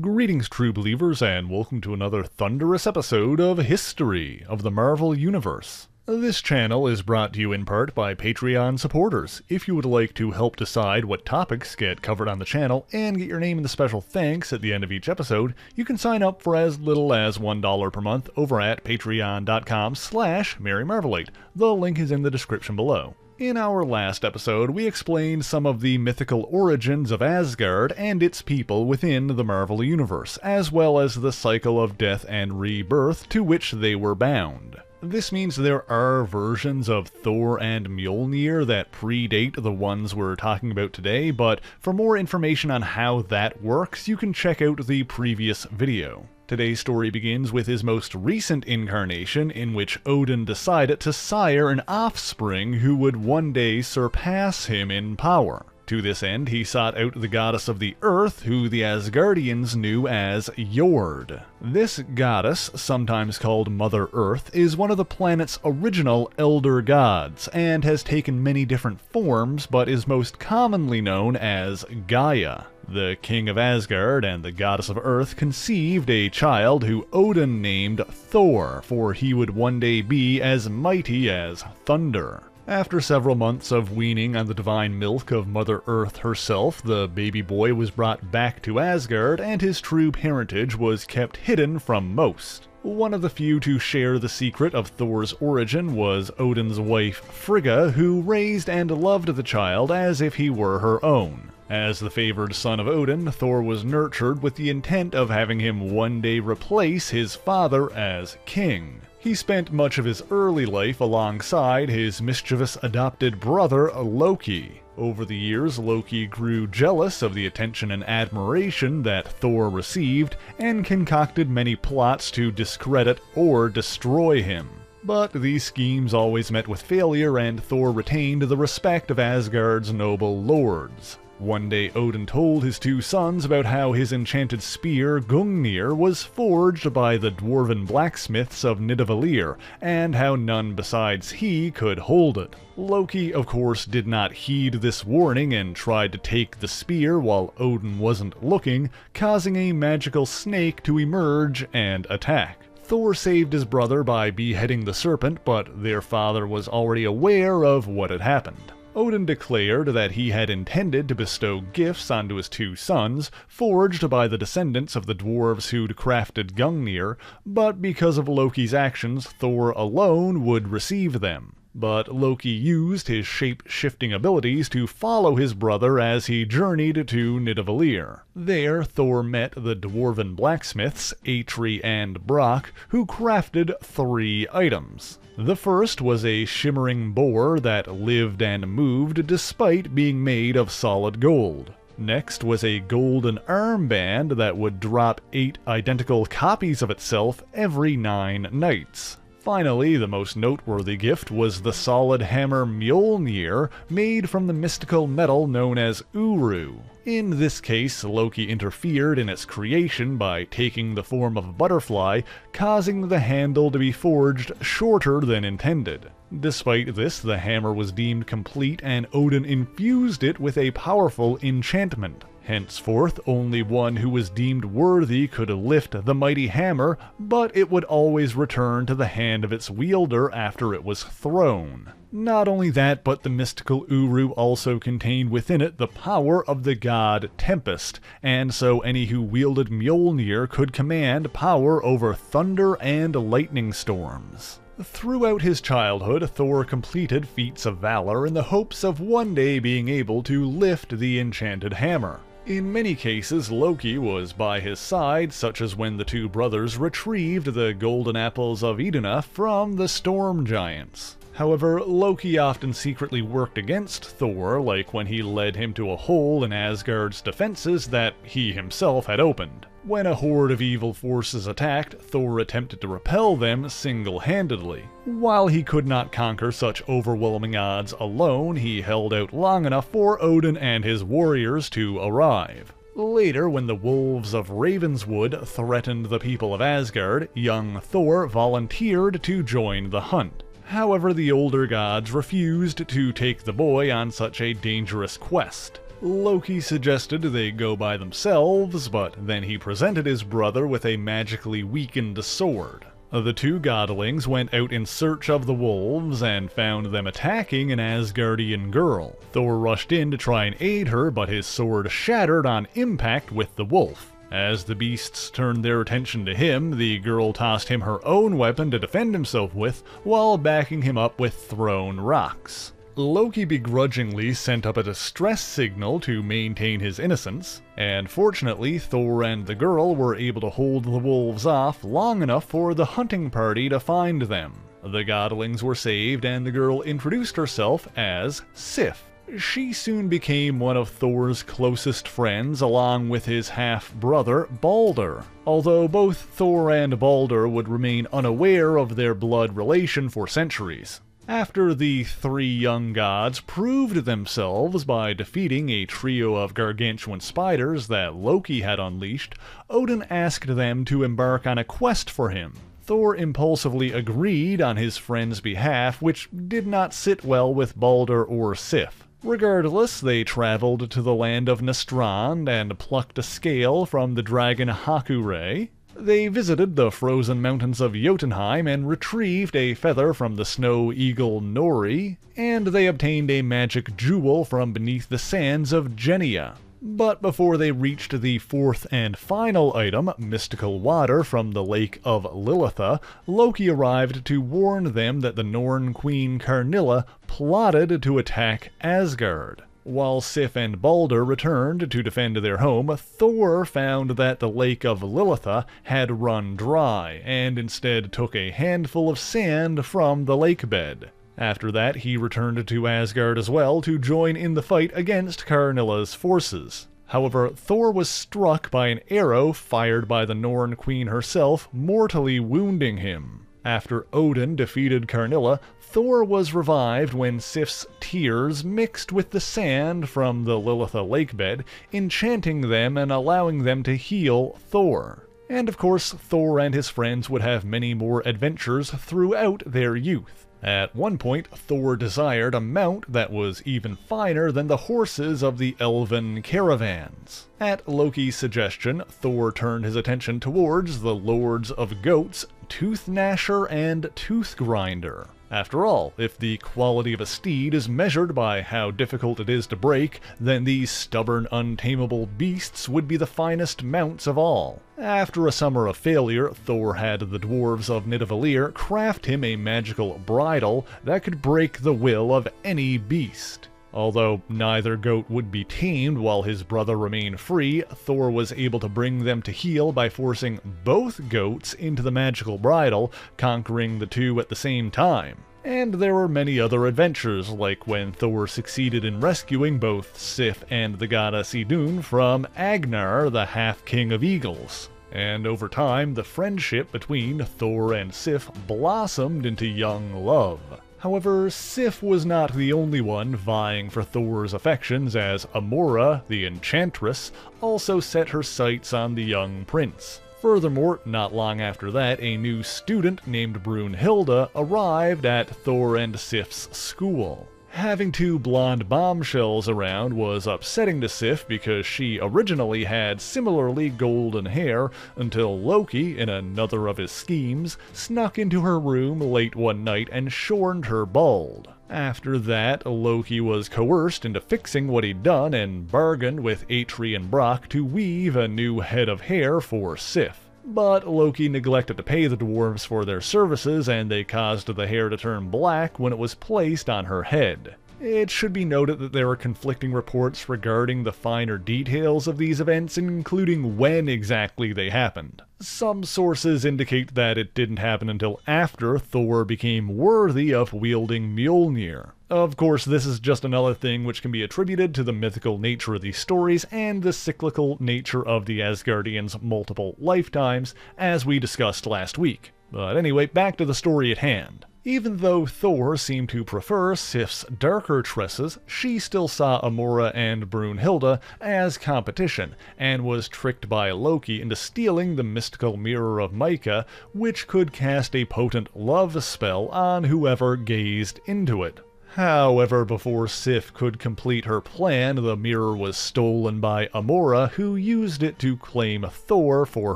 Greetings, true believers, and welcome to another thunderous episode of History of the Marvel Universe. This channel is brought to you in part by Patreon supporters. If you would like to help decide what topics get covered on the channel and get your name in the special thanks at the end of each episode, you can sign up for as little as $1 per month over at patreon.com/MaryMarvelite. The link is in the description below. In our last episode, we explained some of the mythical origins of Asgard and its people within the Marvel Universe, as well as the cycle of death and rebirth to which they were bound. This means there are versions of Thor and Mjolnir that predate the ones we're talking about today, but for more information on how that works, you can check out the previous video. Today's story begins with his most recent incarnation, in which Odin decided to sire an offspring who would one day surpass him in power. To this end, he sought out the goddess of the earth, who the Asgardians knew as Jord. This goddess, sometimes called Mother Earth, is one of the planet's original elder gods, and has taken many different forms, but is most commonly known as Gaia. The king of Asgard and the goddess of Earth conceived a child who Odin named Thor, for he would one day be as mighty as thunder. After several months of weaning on the divine milk of Mother Earth herself, the baby boy was brought back to Asgard, and his true parentage was kept hidden from most. One of the few to share the secret of Thor's origin was Odin's wife Frigga, who raised and loved the child as if he were her own. As the favored son of Odin, Thor was nurtured with the intent of having him one day replace his father as king. He spent much of his early life alongside his mischievous adopted brother Loki. Over the years, Loki grew jealous of the attention and admiration that Thor received, and concocted many plots to discredit or destroy him. But these schemes always met with failure, and Thor retained the respect of Asgard's noble lords. One day Odin told his two sons about how his enchanted spear Gungnir was forged by the dwarven blacksmiths of Nidavellir, and how none besides he could hold it. Loki, of course, did not heed this warning and tried to take the spear while Odin wasn't looking, causing a magical snake to emerge and attack. Thor saved his brother by beheading the serpent, but their father was already aware of what had happened. Odin declared that he had intended to bestow gifts onto his two sons, forged by the descendants of the dwarves who'd crafted Gungnir, but because of Loki's actions, Thor alone would receive them. But Loki used his shape-shifting abilities to follow his brother as he journeyed to Nidavellir. There, Thor met the dwarven blacksmiths, Atri and Brock, who crafted 3 items. The first was a shimmering boar that lived and moved despite being made of solid gold. Next was a golden armband that would drop 8 identical copies of itself every 9 nights. Finally, the most noteworthy gift was the solid hammer Mjolnir, made from the mystical metal known as Uru. In this case, Loki interfered in its creation by taking the form of a butterfly, causing the handle to be forged shorter than intended. Despite this, the hammer was deemed complete, and Odin infused it with a powerful enchantment. Henceforth, only one who was deemed worthy could lift the mighty hammer, but it would always return to the hand of its wielder after it was thrown. Not only that, but the mystical Uru also contained within it the power of the god Tempest, and so any who wielded Mjolnir could command power over thunder and lightning storms. Throughout his childhood, Thor completed feats of valor in the hopes of one day being able to lift the enchanted hammer. In many cases, Loki was by his side, such as when the two brothers retrieved the golden apples of Iduna from the storm giants. However, Loki often secretly worked against Thor, like when he led him to a hole in Asgard's defenses that he himself had opened. When a horde of evil forces attacked, Thor attempted to repel them single-handedly. While he could not conquer such overwhelming odds alone, he held out long enough for Odin and his warriors to arrive. Later, when the wolves of Ravenswood threatened the people of Asgard, young Thor volunteered to join the hunt. However, the older gods refused to take the boy on such a dangerous quest. Loki suggested they go by themselves, but then he presented his brother with a magically weakened sword. The two godlings went out in search of the wolves and found them attacking an Asgardian girl. Thor rushed in to try and aid her, but his sword shattered on impact with the wolf. As the beasts turned their attention to him, the girl tossed him her own weapon to defend himself with, while backing him up with thrown rocks. Loki begrudgingly sent up a distress signal to maintain his innocence, and fortunately Thor and the girl were able to hold the wolves off long enough for the hunting party to find them. The godlings were saved, and the girl introduced herself as Sif. She soon became one of Thor's closest friends, along with his half-brother Balder, although both Thor and Balder would remain unaware of their blood relation for centuries. After the three young gods proved themselves by defeating a trio of gargantuan spiders that Loki had unleashed, Odin asked them to embark on a quest for him. Thor impulsively agreed on his friend's behalf, which did not sit well with Balder or Sif. Regardless, they traveled to the land of Nastrand and plucked a scale from the dragon Hakure. They visited the frozen mountains of Jotunheim and retrieved a feather from the snow eagle Nori, and they obtained a magic jewel from beneath the sands of Genia. But before they reached the fourth and final item, mystical water from the lake of Lilitha, Loki arrived to warn them that the Norn queen Karnilla plotted to attack Asgard. While Sif and Balder returned to defend their home, Thor found that the lake of Lilitha had run dry, and instead took a handful of sand from the lake bed. After that, he returned to Asgard as well to join in the fight against Karnilla's forces. However, Thor was struck by an arrow fired by the Norn queen herself, mortally wounding him. After Odin defeated Karnilla, Thor was revived when Sif's tears mixed with the sand from the Lilitha lakebed, enchanting them and allowing them to heal Thor. And of course, Thor and his friends would have many more adventures throughout their youth. At one point, Thor desired a mount that was even finer than the horses of the elven caravans. At Loki's suggestion, Thor turned his attention towards the lords of goats, Tooth Gnasher and Tooth Grinder. After all, if the quality of a steed is measured by how difficult it is to break, then these stubborn, untamable beasts would be the finest mounts of all. After a summer of failure, Thor had the dwarves of Nidavellir craft him a magical bridle that could break the will of any beast. Although neither goat would be tamed while his brother remained free, Thor was able to bring them to heel by forcing both goats into the magical bridle, conquering the two at the same time. And there were many other adventures, like when Thor succeeded in rescuing both Sif and the goddess Idun from Agnar, the half-king of eagles. And over time, the friendship between Thor and Sif blossomed into young love. However, Sif was not the only one vying for Thor's affections, as Amora, the Enchantress, also set her sights on the young prince. Furthermore, not long after that, a new student named Brunhilde arrived at Thor and Sif's school. Having two blonde bombshells around was upsetting to Sif because she originally had similarly golden hair, until Loki, in another of his schemes, snuck into her room late one night and shorned her bald. After that, Loki was coerced into fixing what he'd done and bargained with Atri and Brock to weave a new head of hair for Sif. But Loki neglected to pay the dwarves for their services, and they caused the hair to turn black when it was placed on her head. It should be noted that there are conflicting reports regarding the finer details of these events, including when exactly they happened. Some sources indicate that it didn't happen until after Thor became worthy of wielding Mjolnir. Of course, this is just another thing which can be attributed to the mythical nature of these stories and the cyclical nature of the Asgardians' multiple lifetimes, as we discussed last week. But anyway, back to the story at hand. Even though Thor seemed to prefer Sif's darker tresses, she still saw Amora and Brunhilde as competition, and was tricked by Loki into stealing the mystical mirror of Micah, which could cast a potent love spell on whoever gazed into it. However, before Sif could complete her plan, the mirror was stolen by Amora, who used it to claim Thor for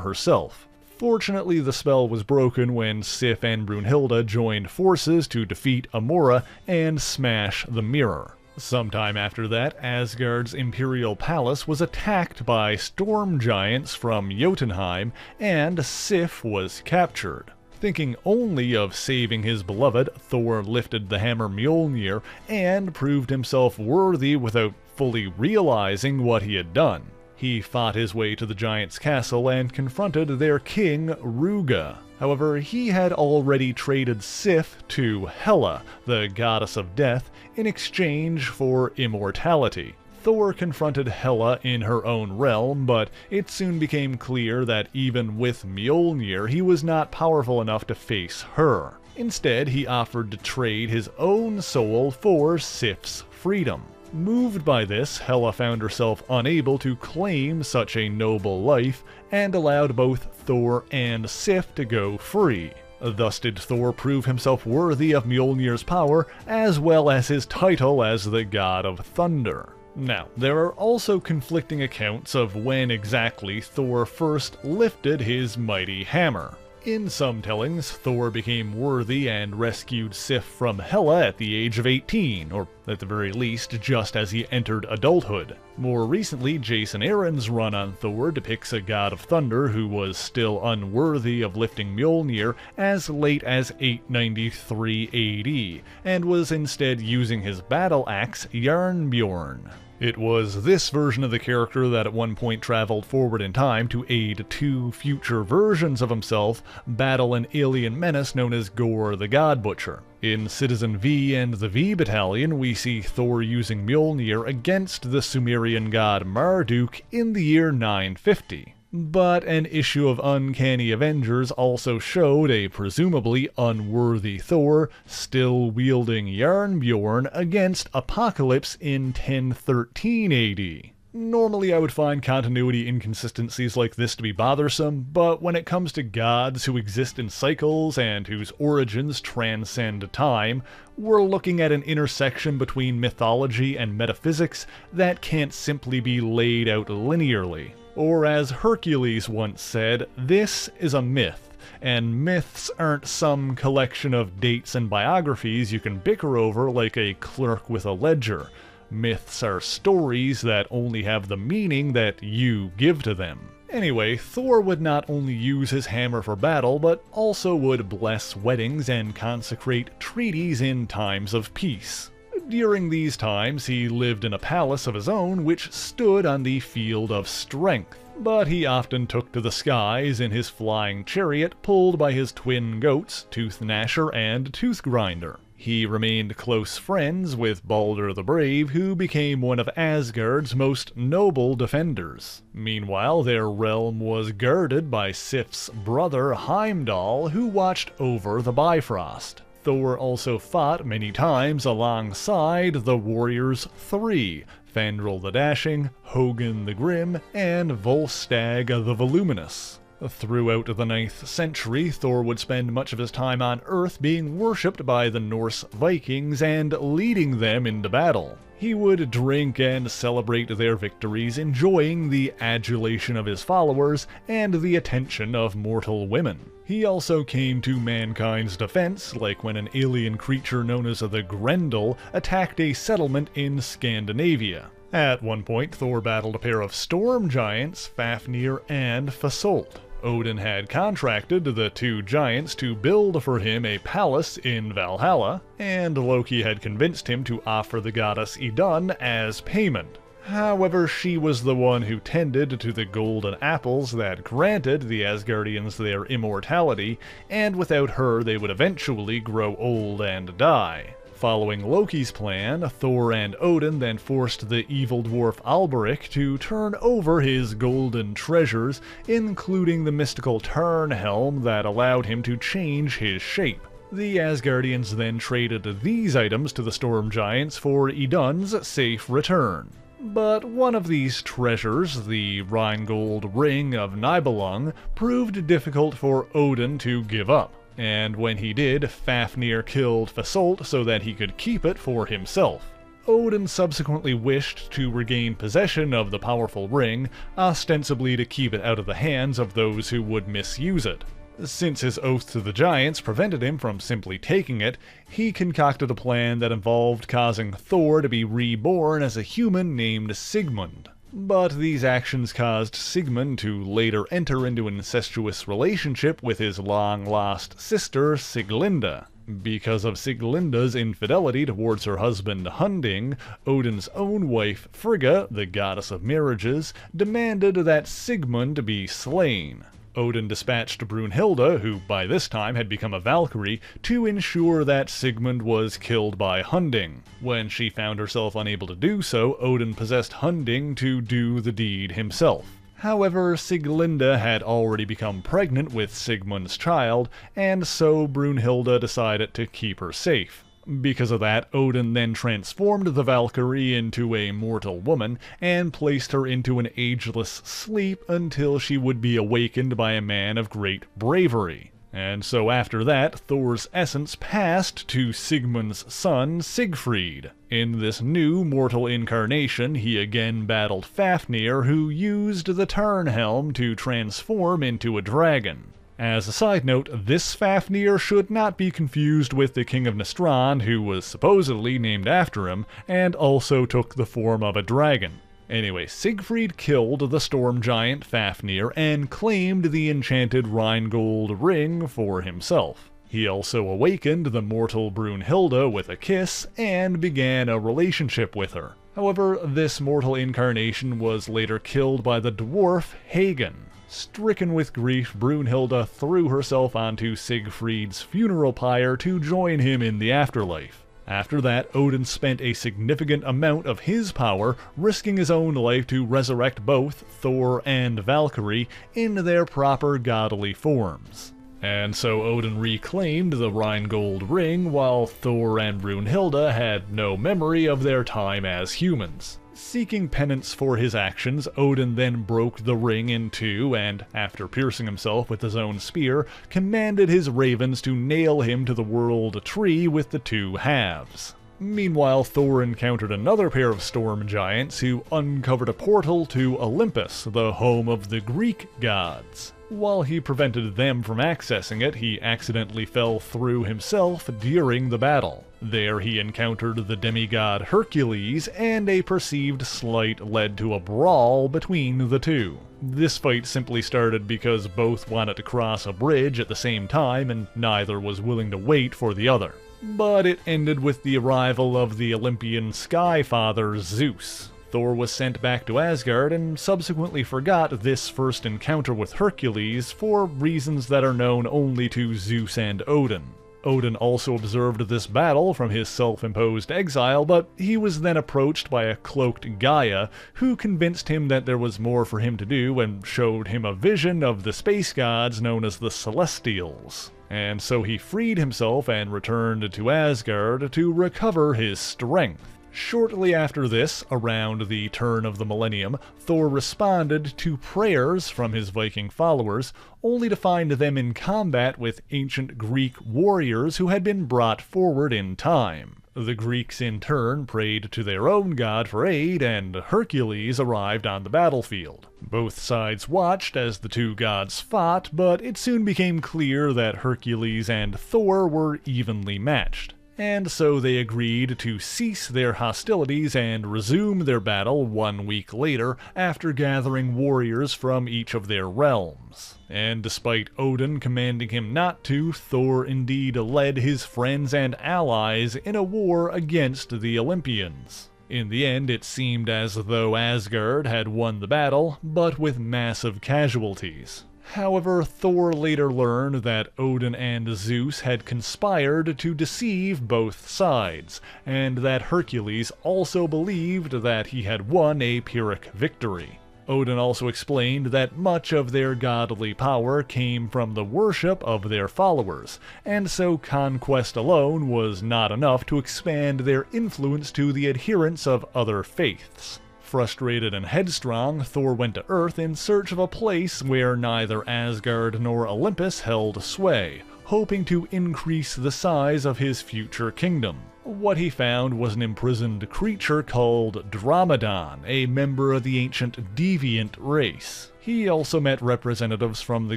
herself. Fortunately, the spell was broken when Sif and Brunhilde joined forces to defeat Amora and smash the mirror. Sometime after that, Asgard's Imperial Palace was attacked by storm giants from Jotunheim, and Sif was captured. Thinking only of saving his beloved, Thor lifted the hammer Mjolnir and proved himself worthy without fully realizing what he had done. He fought his way to the giant's castle and confronted their king, Ruga. However, he had already traded Sif to Hela, the goddess of death, in exchange for immortality. Thor confronted Hela in her own realm, but it soon became clear that even with Mjolnir, he was not powerful enough to face her. Instead, he offered to trade his own soul for Sif's freedom. Moved by this, Hela found herself unable to claim such a noble life, and allowed both Thor and Sif to go free. Thus did Thor prove himself worthy of Mjolnir's power, as well as his title as the God of Thunder. Now, there are also conflicting accounts of when exactly Thor first lifted his mighty hammer. In some tellings, Thor became worthy and rescued Sif from Hela at the age of 18, or at the very least, just as he entered adulthood. More recently, Jason Aaron's run on Thor depicts a god of thunder who was still unworthy of lifting Mjolnir as late as 893 AD, and was instead using his battle axe Jarnbjorn. It was this version of the character that at one point traveled forward in time to aid two future versions of himself battle an alien menace known as Gorr the God Butcher. In Citizen V and the V-Batallion, we see Thor using Mjolnir against the Sumerian god Marduk in the year 950. But an issue of Uncanny Avengers also showed a presumably unworthy Thor still wielding Jarnbjorn against Apocalypse in 1013 AD. Normally I would find continuity inconsistencies like this to be bothersome, but when it comes to gods who exist in cycles and whose origins transcend time, we're looking at an intersection between mythology and metaphysics that can't simply be laid out linearly. Or as Hercules once said, this is a myth, and myths aren't some collection of dates and biographies you can bicker over like a clerk with a ledger. Myths are stories that only have the meaning that you give to them. Anyway, Thor would not only use his hammer for battle, but also would bless weddings and consecrate treaties in times of peace. During these times, he lived in a palace of his own which stood on the Field of Strength, but he often took to the skies in his flying chariot pulled by his twin goats, Tooth Gnasher and Tooth Grinder. He remained close friends with Balder the Brave, who became one of Asgard's most noble defenders. Meanwhile, their realm was guarded by Sif's brother Heimdall, who watched over the Bifrost. Thor also fought many times alongside the Warriors Three, Fandral the Dashing, Hogun the Grim, and Volstagg the Voluminous. Throughout the 9th century, Thor would spend much of his time on Earth being worshipped by the Norse Vikings and leading them into battle. He would drink and celebrate their victories, enjoying the adulation of his followers and the attention of mortal women. He also came to mankind's defense, like when an alien creature known as the Grendel attacked a settlement in Scandinavia. At one point, Thor battled a pair of storm giants, Fafnir and Fasolt. Odin had contracted the two giants to build for him a palace in Valhalla, and Loki had convinced him to offer the goddess Idun as payment. However, she was the one who tended to the golden apples that granted the Asgardians their immortality, and without her they would eventually grow old and die. Following Loki's plan, Thor and Odin then forced the evil dwarf Alberic to turn over his golden treasures, including the mystical Tarn helm that allowed him to change his shape. The Asgardians then traded these items to the storm giants for Idun's safe return. But one of these treasures, the Rheingold Ring of Nibelung, proved difficult for Odin to give up. and when he did, Fafnir killed Fasolt so that he could keep it for himself. Odin subsequently wished to regain possession of the powerful ring, ostensibly to keep it out of the hands of those who would misuse it. Since his oath to the giants prevented him from simply taking it, he concocted a plan that involved causing Thor to be reborn as a human named Sigmund. But these actions caused Sigmund to later enter into an incestuous relationship with his long-lost sister Siglinde. Because of Siglinda's infidelity towards her husband Hunding, Odin's own wife Frigga, the goddess of marriages, demanded that Sigmund be slain. Odin dispatched Brunhilde, who by this time had become a Valkyrie, to ensure that Sigmund was killed by Hunding. When she found herself unable to do so, Odin possessed Hunding to do the deed himself. However, Siglinde had already become pregnant with Sigmund's child, and so Brunhilde decided to keep her safe. Because of that, Odin then transformed the Valkyrie into a mortal woman and placed her into an ageless sleep until she would be awakened by a man of great bravery. And so after that, Thor's essence passed to Sigmund's son Siegfried. In this new mortal incarnation, he again battled Fafnir, who used the Tarnhelm to transform into a dragon. As a side note, this Fafnir should not be confused with the King of Nestran, who was supposedly named after him, and also took the form of a dragon. Anyway, Siegfried killed the storm giant Fafnir and claimed the enchanted Rheingold ring for himself. He also awakened the mortal Brunhilde with a kiss and began a relationship with her. However, this mortal incarnation was later killed by the dwarf Hagen. Stricken with grief, Brunhilde threw herself onto Siegfried's funeral pyre to join him in the afterlife. After that, Odin spent a significant amount of his power, risking his own life to resurrect both Thor and Valkyrie in their proper godly forms. And so Odin reclaimed the Rheingold ring, while Thor and Brunhilde had no memory of their time as humans. Seeking penance for his actions, Odin then broke the ring in two and, after piercing himself with his own spear, commanded his ravens to nail him to the world tree with the two halves. Meanwhile, Thor encountered another pair of storm giants who uncovered a portal to Olympus, the home of the Greek gods. While he prevented them from accessing it, he accidentally fell through himself during the battle. There he encountered the demigod Hercules, and a perceived slight led to a brawl between the two. This fight simply started because both wanted to cross a bridge at the same time, and neither was willing to wait for the other. But it ended with the arrival of the Olympian sky father Zeus. Thor was sent back to Asgard and subsequently forgot this first encounter with Hercules for reasons that are known only to Zeus and Odin. Odin also observed this battle from his self-imposed exile, but he was then approached by a cloaked Gaia, who convinced him that there was more for him to do and showed him a vision of the space gods known as the Celestials. And so he freed himself and returned to Asgard to recover his strength. Shortly after this, around the turn of the millennium, Thor responded to prayers from his Viking followers, only to find them in combat with ancient Greek warriors who had been brought forward in time. The Greeks in turn prayed to their own god for aid, and Hercules arrived on the battlefield. Both sides watched as the two gods fought, but it soon became clear that Hercules and Thor were evenly matched. And so they agreed to cease their hostilities and resume their battle 1 week later after gathering warriors from each of their realms. And despite Odin commanding him not to, Thor indeed led his friends and allies in a war against the Olympians. In the end, it seemed as though Asgard had won the battle, but with massive casualties. However, Thor later learned that Odin and Zeus had conspired to deceive both sides, and that Hercules also believed that he had won a Pyrrhic victory. Odin also explained that much of their godly power came from the worship of their followers, and so conquest alone was not enough to expand their influence to the adherents of other faiths. Frustrated and headstrong, Thor went to Earth in search of a place where neither Asgard nor Olympus held sway, hoping to increase the size of his future kingdom. What he found was an imprisoned creature called Dromedon, a member of the ancient deviant race. He also met representatives from the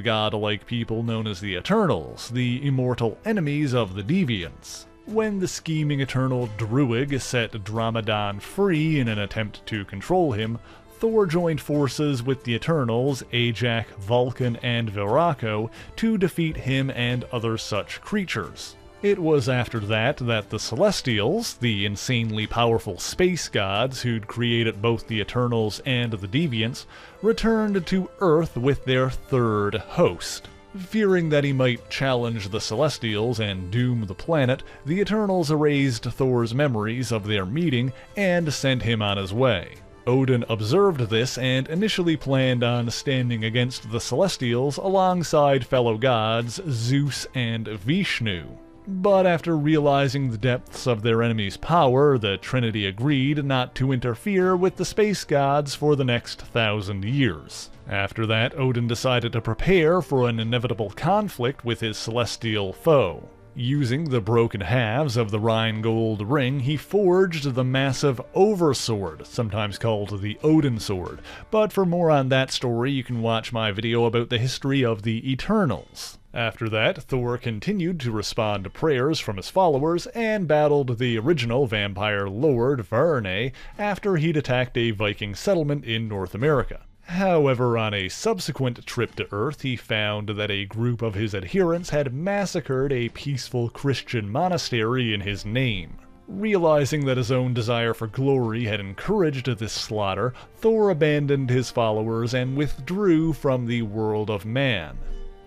godlike people known as the Eternals, the immortal enemies of the deviants. When the scheming Eternal Druig set Dromedon free in an attempt to control him, Thor joined forces with the Eternals, Ajak, Vulcan, and Viraco to defeat him and other such creatures. It was after that the Celestials, the insanely powerful space gods who'd created both the Eternals and the Deviants, returned to Earth with their third host. Fearing that he might challenge the Celestials and doom the planet, the Eternals erased Thor's memories of their meeting and sent him on his way. Odin observed this and initially planned on standing against the Celestials alongside fellow gods Zeus and Vishnu. But after realizing the depths of their enemy's power, the Trinity agreed not to interfere with the space gods for the next 1,000 years. After that, Odin decided to prepare for an inevitable conflict with his celestial foe. Using the broken halves of the Rhine-Gold ring, he forged the massive Oversword, sometimes called the Odin Sword. But for more on that story, you can watch my video about the history of the Eternals. After that, Thor continued to respond to prayers from his followers and battled the original vampire lord Varne after he'd attacked a Viking settlement in North America. However, on a subsequent trip to Earth, he found that a group of his adherents had massacred a peaceful Christian monastery in his name. Realizing that his own desire for glory had encouraged this slaughter, Thor abandoned his followers and withdrew from the world of man.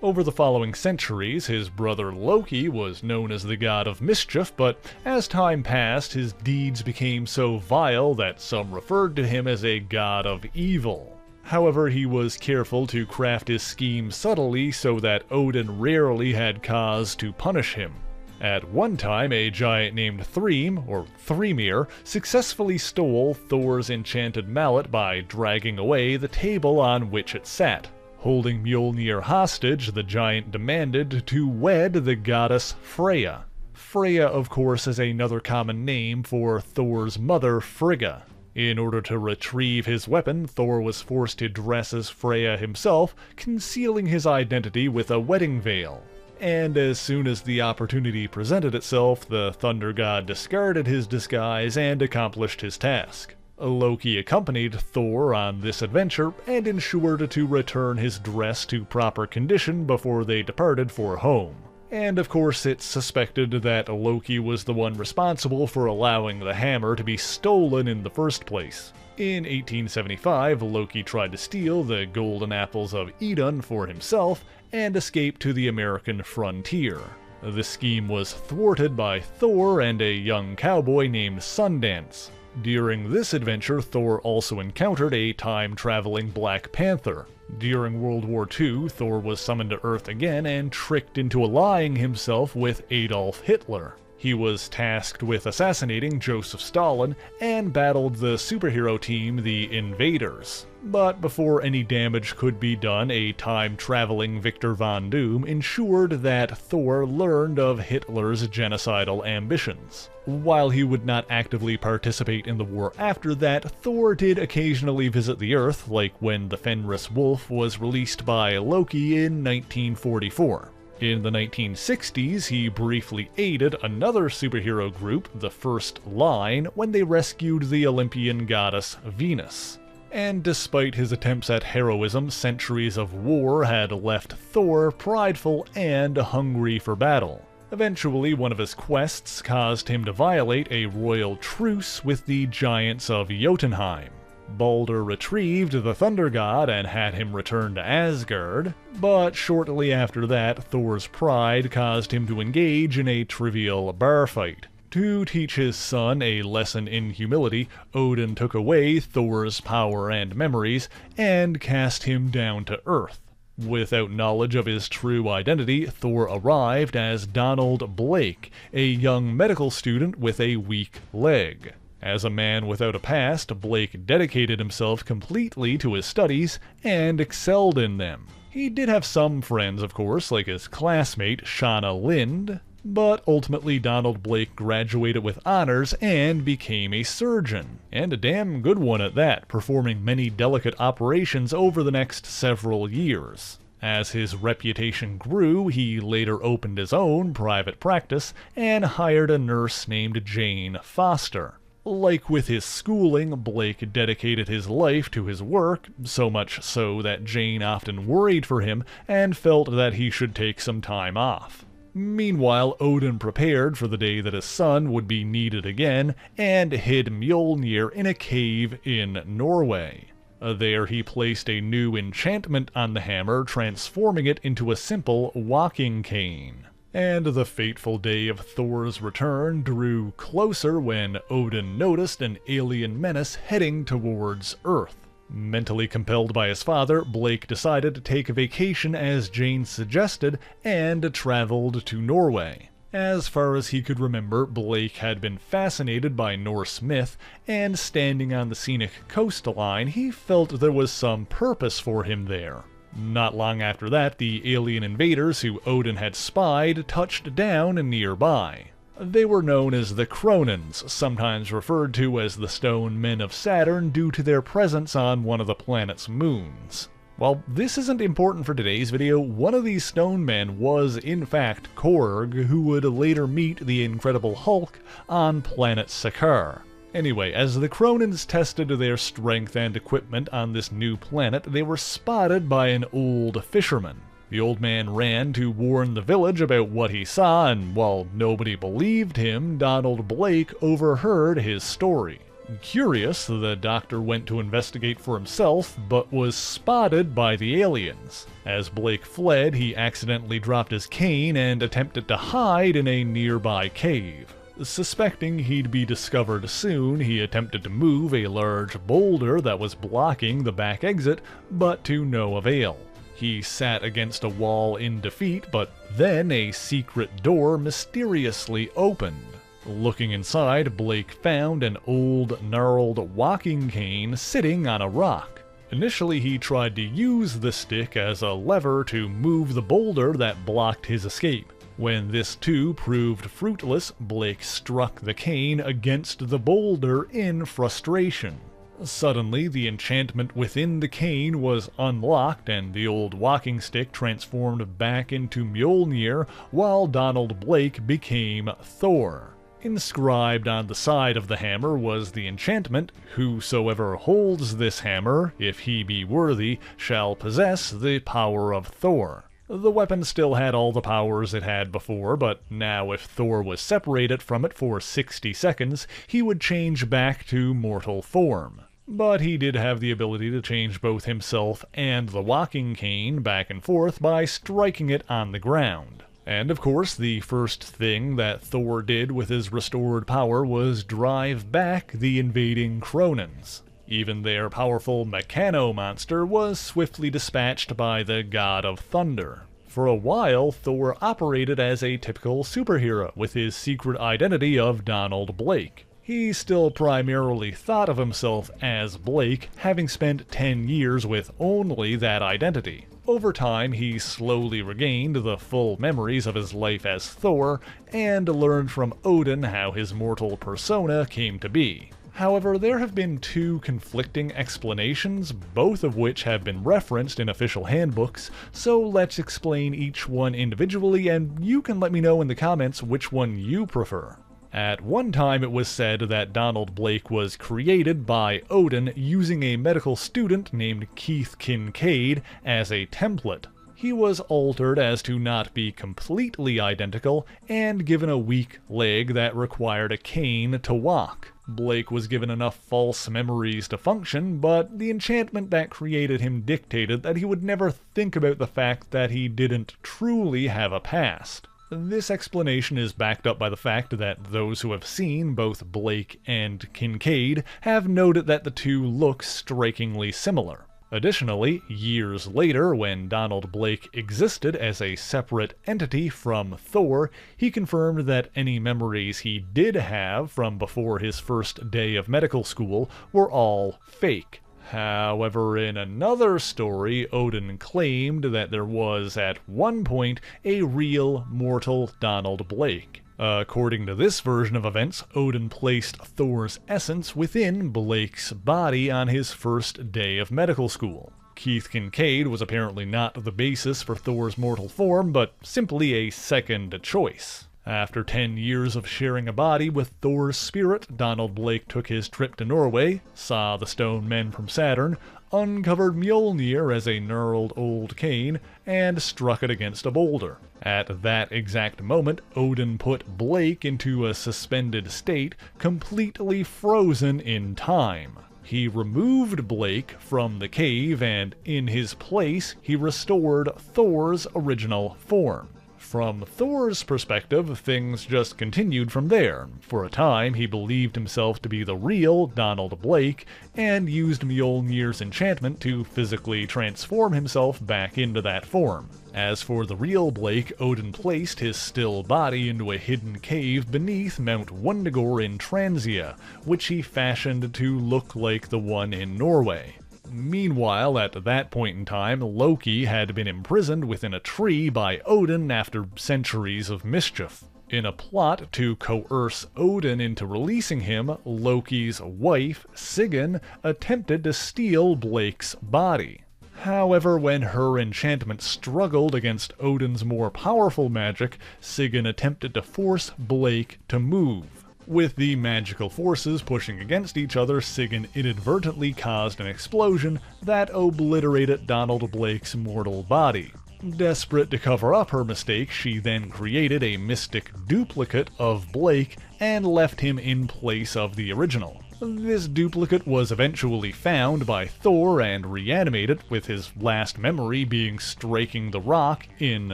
Over the following centuries, his brother Loki was known as the god of mischief, but as time passed, his deeds became so vile that some referred to him as a god of evil. However, he was careful to craft his scheme subtly so that Odin rarely had cause to punish him. At one time, a giant named Thrym, or Thrymir, successfully stole Thor's enchanted mallet by dragging away the table on which it sat. Holding Mjolnir hostage, the giant demanded to wed the goddess Freya. Freya, of course, is another common name for Thor's mother, Frigga. In order to retrieve his weapon, Thor was forced to dress as Freya himself, concealing his identity with a wedding veil. And as soon as the opportunity presented itself, the thunder god discarded his disguise and accomplished his task. Loki accompanied Thor on this adventure and ensured to return his dress to proper condition before they departed for home. And of course, it's suspected that Loki was the one responsible for allowing the hammer to be stolen in the first place. In 1875, Loki tried to steal the golden apples of Idun for himself and escape to the American frontier. The scheme was thwarted by Thor and a young cowboy named Sundance. During this adventure, Thor also encountered a time-traveling Black Panther. During World War II, Thor was summoned to Earth again and tricked into allying himself with Adolf Hitler. He was tasked with assassinating Joseph Stalin and battled the superhero team, the Invaders. But before any damage could be done, a time-traveling Victor Von Doom ensured that Thor learned of Hitler's genocidal ambitions. While he would not actively participate in the war after that, Thor did occasionally visit the Earth, like when the Fenris Wolf was released by Loki in 1944. In the 1960s, he briefly aided another superhero group, the First Line, when they rescued the Olympian goddess Venus. And despite his attempts at heroism, centuries of war had left Thor prideful and hungry for battle. Eventually, one of his quests caused him to violate a royal truce with the giants of Jotunheim. Balder retrieved the Thunder God and had him return to Asgard, but shortly after that, Thor's pride caused him to engage in a trivial bar fight. To teach his son a lesson in humility, Odin took away Thor's power and memories and cast him down to Earth. Without knowledge of his true identity, Thor arrived as Donald Blake, a young medical student with a weak leg. As a man without a past, Blake dedicated himself completely to his studies and excelled in them. He did have some friends, of course, like his classmate Shauna Lind, but ultimately Donald Blake graduated with honors and became a surgeon, and a damn good one at that, performing many delicate operations over the next several years. As his reputation grew, he later opened his own private practice and hired a nurse named Jane Foster. Like with his schooling, Blake dedicated his life to his work, so much so that Jane often worried for him and felt that he should take some time off. Meanwhile, Odin prepared for the day that his son would be needed again and hid Mjolnir in a cave in Norway. There he placed a new enchantment on the hammer, transforming it into a simple walking cane. And the fateful day of Thor's return drew closer when Odin noticed an alien menace heading towards Earth. Mentally compelled by his father, Blake decided to take a vacation as Jane suggested and traveled to Norway. As far as he could remember, Blake had been fascinated by Norse myth, and standing on the scenic coastline, he felt there was some purpose for him there. Not long after that, the alien invaders who Odin had spied touched down nearby. They were known as the Cronins, sometimes referred to as the Stone Men of Saturn due to their presence on one of the planet's moons. While this isn't important for today's video, one of these stone men was in fact Korg, who would later meet the Incredible Hulk on planet Sakaar. Anyway, as the Cronins tested their strength and equipment on this new planet, they were spotted by an old fisherman. The old man ran to warn the village about what he saw, and while nobody believed him, Donald Blake overheard his story. Curious, the doctor went to investigate for himself, but was spotted by the aliens. As Blake fled, he accidentally dropped his cane and attempted to hide in a nearby cave. Suspecting he'd be discovered soon, he attempted to move a large boulder that was blocking the back exit, but to no avail. He sat against a wall in defeat, but then a secret door mysteriously opened. Looking inside, Blake found an old, gnarled walking cane sitting on a rock. Initially, he tried to use the stick as a lever to move the boulder that blocked his escape. When this too proved fruitless, Blake struck the cane against the boulder in frustration. Suddenly, the enchantment within the cane was unlocked and the old walking stick transformed back into Mjolnir, while Donald Blake became Thor. Inscribed on the side of the hammer was the enchantment, "Whosoever holds this hammer, if he be worthy, shall possess the power of Thor." The weapon still had all the powers it had before, but now if Thor was separated from it for 60 seconds, he would change back to mortal form. But he did have the ability to change both himself and the walking cane back and forth by striking it on the ground. And of course, the first thing that Thor did with his restored power was drive back the invading Cronins. Even their powerful Mechano monster was swiftly dispatched by the God of Thunder. For a while, Thor operated as a typical superhero with his secret identity of Donald Blake. He still primarily thought of himself as Blake, having spent 10 years with only that identity. Over time, he slowly regained the full memories of his life as Thor, and learned from Odin how his mortal persona came to be. However, there have been two conflicting explanations, both of which have been referenced in official handbooks, so let's explain each one individually, and you can let me know in the comments which one you prefer. At one time it was said that Donald Blake was created by Odin using a medical student named Keith Kincaid as a template. He was altered as to not be completely identical, and given a weak leg that required a cane to walk. Blake was given enough false memories to function, but the enchantment that created him dictated that he would never think about the fact that he didn't truly have a past. This explanation is backed up by the fact that those who have seen both Blake and Kincaid have noted that the two look strikingly similar. Additionally, years later, when Donald Blake existed as a separate entity from Thor, he confirmed that any memories he did have from before his first day of medical school were all fake. However, in another story, Odin claimed that there was, at one point, a real mortal Donald Blake. According to this version of events, Odin placed Thor's essence within Blake's body on his first day of medical school. Keith Kincaid was apparently not the basis for Thor's mortal form, but simply a second choice. After 10 years of sharing a body with Thor's spirit, Donald Blake took his trip to Norway, saw the stone men from Saturn, uncovered Mjolnir as a gnarled old cane, and struck it against a boulder. At that exact moment, Odin put Blake into a suspended state, completely frozen in time. He removed Blake from the cave, and in his place, he restored Thor's original form. From Thor's perspective, things just continued from there. For a time, he believed himself to be the real Donald Blake, and used Mjolnir's enchantment to physically transform himself back into that form. As for the real Blake, Odin placed his still body into a hidden cave beneath Mount Wundagore in Transia, which he fashioned to look like the one in Norway. Meanwhile, at that point in time, Loki had been imprisoned within a tree by Odin after centuries of mischief. In a plot to coerce Odin into releasing him, Loki's wife, Sigyn, attempted to steal Blake's body. However, when her enchantment struggled against Odin's more powerful magic, Sigyn attempted to force Blake to move. With the magical forces pushing against each other, Sigyn inadvertently caused an explosion that obliterated Donald Blake's mortal body. Desperate to cover up her mistake, she then created a mystic duplicate of Blake and left him in place of the original. This duplicate was eventually found by Thor and reanimated, with his last memory being striking the rock in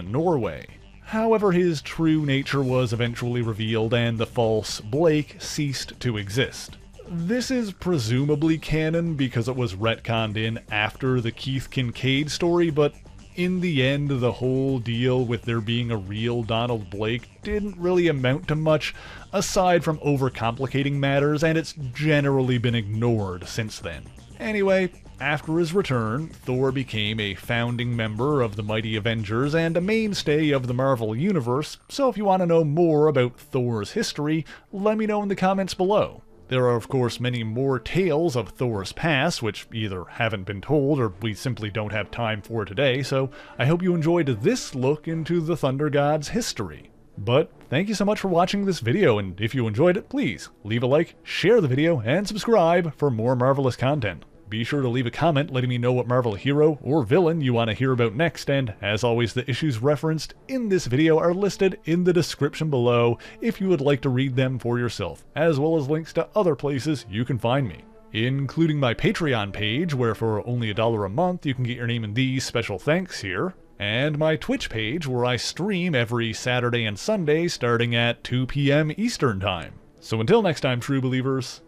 Norway. However, his true nature was eventually revealed and the false Blake ceased to exist. This is presumably canon because it was retconned in after the Keith Kincaid story, but in the end, the whole deal with there being a real Donald Blake didn't really amount to much, aside from overcomplicating matters, and it's generally been ignored since then. Anyway, after his return, Thor became a founding member of the mighty Avengers and a mainstay of the Marvel Universe, so if you want to know more about Thor's history, let me know in the comments below. There are of course many more tales of Thor's past, which either haven't been told or we simply don't have time for today, so I hope you enjoyed this look into the Thunder God's history. But thank you so much for watching this video, and if you enjoyed it, please leave a like, share the video, and subscribe for more marvelous content. Be sure to leave a comment letting me know what Marvel hero or villain you want to hear about next, and as always, the issues referenced in this video are listed in the description below if you would like to read them for yourself, as well as links to other places you can find me, including my Patreon page, where for only $1 a month you can get your name in these special thanks here, and my Twitch page where I stream every Saturday and Sunday starting at 2 p.m. Eastern Time. So until next time, true believers,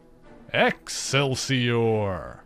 Excelsior!